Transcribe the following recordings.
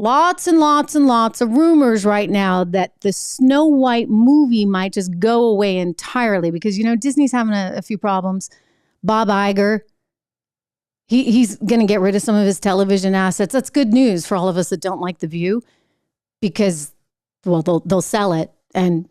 Lots and lots and lots of rumors right now that the Snow White movie might just go away entirely because, Disney's having a few problems. Bob Iger, he's going to get rid of some of his television assets. That's good news for all of us that don't like The View because, well, they'll sell it and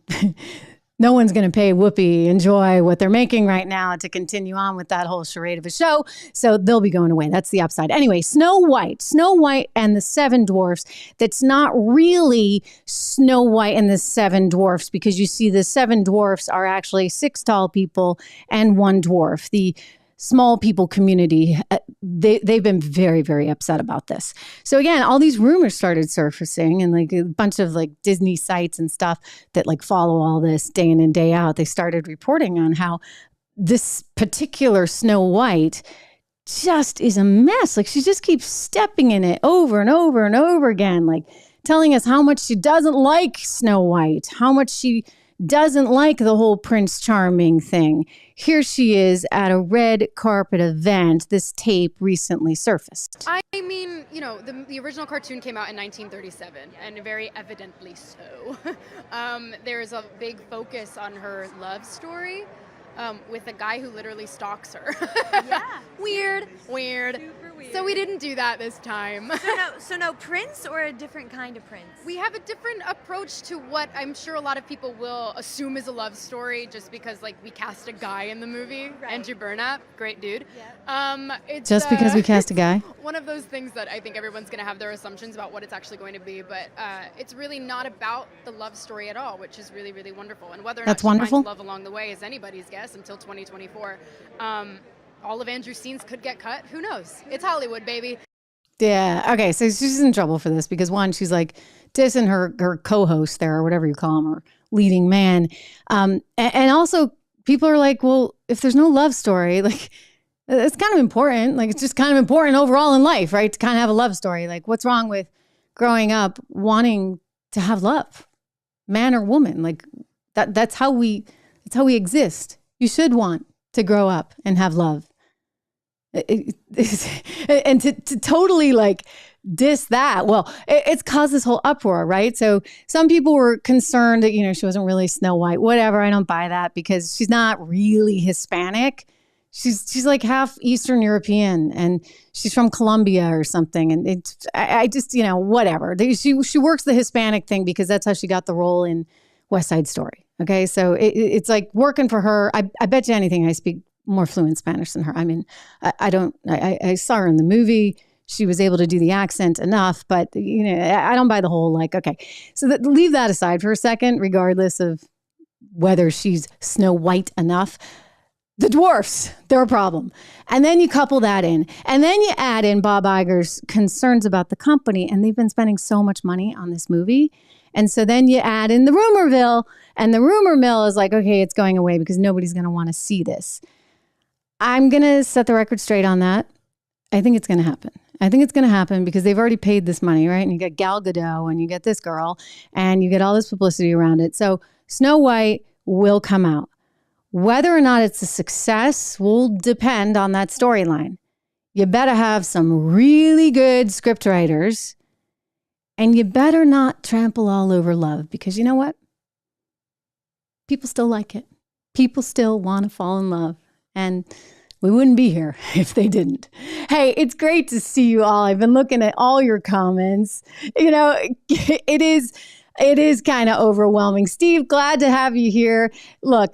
no one's going to pay Whoopi and Joy what they're making right now to continue on with that whole charade of a show. So they'll be going away. That's the upside. Anyway, Snow White and the Seven Dwarfs. That's not really Snow White and the Seven Dwarfs because you see the Seven Dwarfs are actually 6 tall people and 1 dwarf. The small people community, they've been very, very upset about this. So again, all these rumors started surfacing and like a bunch of like Disney sites and stuff that like follow all this day in and day out. They started reporting on how this particular Snow White just is a mess. Like she just keeps stepping in it over and over and over again, like telling us how much she doesn't like Snow White, how much she doesn't like the whole Prince Charming thing. Here she is at a red carpet event. This tape recently surfaced. I mean, the original cartoon came out in 1937, and very evidently so. There's a big focus on her love story with a guy who literally stalks her. Yeah. Weird. Super weird. So we didn't do that this time. So no Prince or a different kind of Prince? We have a different approach to what I'm sure a lot of people will assume is a love story just because we cast a guy in the movie. Right. Andrew Burnap, great dude. Yeah. It's, just because we cast a guy? One of those things that I think everyone's going to have their assumptions about what it's actually going to be, but it's really not about the love story at all, which is really, really wonderful. And whether or not she finds love along the way is anybody's guess until 2024. All of Andrew's scenes could get cut. Who knows? It's Hollywood, baby. Yeah. Okay. So she's in trouble for this because one, she's like dissing her co-host there or whatever you call him, or leading man. And also people are like, well, if there's no love story, like it's kind of important. Like it's just kind of important overall in life, right? To kind of have a love story. Like what's wrong with growing up wanting to have love, man or woman? Like that's how we exist. You should want to grow up and have love. And to totally like diss that, well, it's caused this whole uproar, right? So some people were concerned that, she wasn't really Snow White, whatever. I don't buy that because she's not really Hispanic. She's like half Eastern European and she's from Colombia or something. And I just, whatever. She works the Hispanic thing because that's how she got the role in West Side Story. Okay. So it's like working for her. I bet you anything I speak more fluent Spanish than her. I mean, I saw her in the movie. She was able to do the accent enough, but I don't buy the whole okay. So leave that aside for a second, regardless of whether she's Snow White enough. The dwarfs, they're a problem. And then you couple that in, and then you add in Bob Iger's concerns about the company, and they've been spending so much money on this movie. And so then you add in the rumorville, and the rumor mill is like, okay, it's going away because nobody's going to want to see this. I'm going to set the record straight on that. I think it's going to happen. I think it's going to happen because they've already paid this money, right? And you get Gal Gadot and you get this girl and you get all this publicity around it. So Snow White will come out. Whether or not it's a success will depend on that storyline. You better have some really good scriptwriters and you better not trample all over love because you know what? People still like it. People still want to fall in love. And we wouldn't be here if they didn't. Hey, it's great to see you all. I've been looking at all your comments. It is kind of overwhelming. Steve, glad to have you here. Look,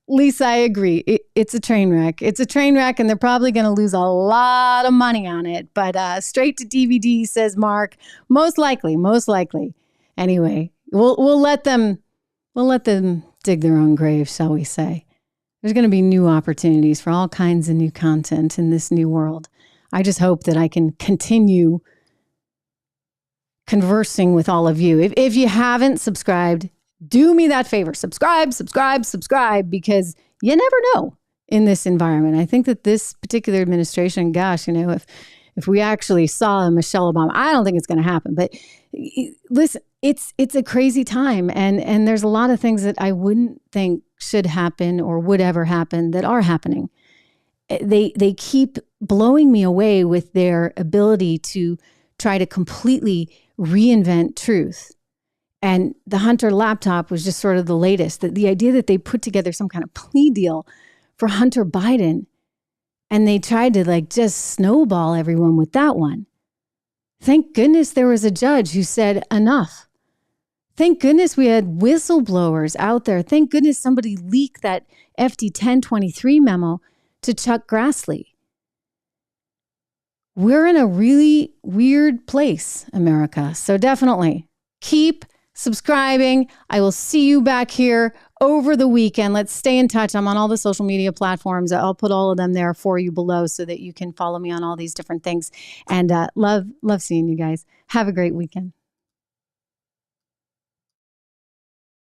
Lisa, I agree. It's a train wreck. It's a train wreck, and they're probably going to lose a lot of money on it. But straight to DVD, says Mark. Most likely. Anyway, we'll let them dig their own grave, shall we say. There's going to be new opportunities for all kinds of new content in this new world. I just hope that I can continue conversing with all of you. If you haven't subscribed, do me that favor. Subscribe, because you never know in this environment. I think that this particular administration, gosh, if we actually saw Michelle Obama, I don't think it's going to happen. But listen, it's a crazy time. And there's a lot of things that I wouldn't think should happen or would ever happen that are happening. They keep blowing me away with their ability to try to completely reinvent truth. And the Hunter laptop was just sort of the latest. The idea that they put together some kind of plea deal for Hunter Biden, and they tried to like just snowball everyone with that one. Thank goodness there was a judge who said enough. Thank goodness we had whistleblowers out there. Thank goodness somebody leaked that FD 1023 memo to Chuck Grassley. We're in a really weird place, America. So definitely keep subscribing. I will see you back here over the weekend. Let's stay in touch. I'm on all the social media platforms. I'll put all of them there for you below so that you can follow me on all these different things. And love seeing you guys. Have a great weekend.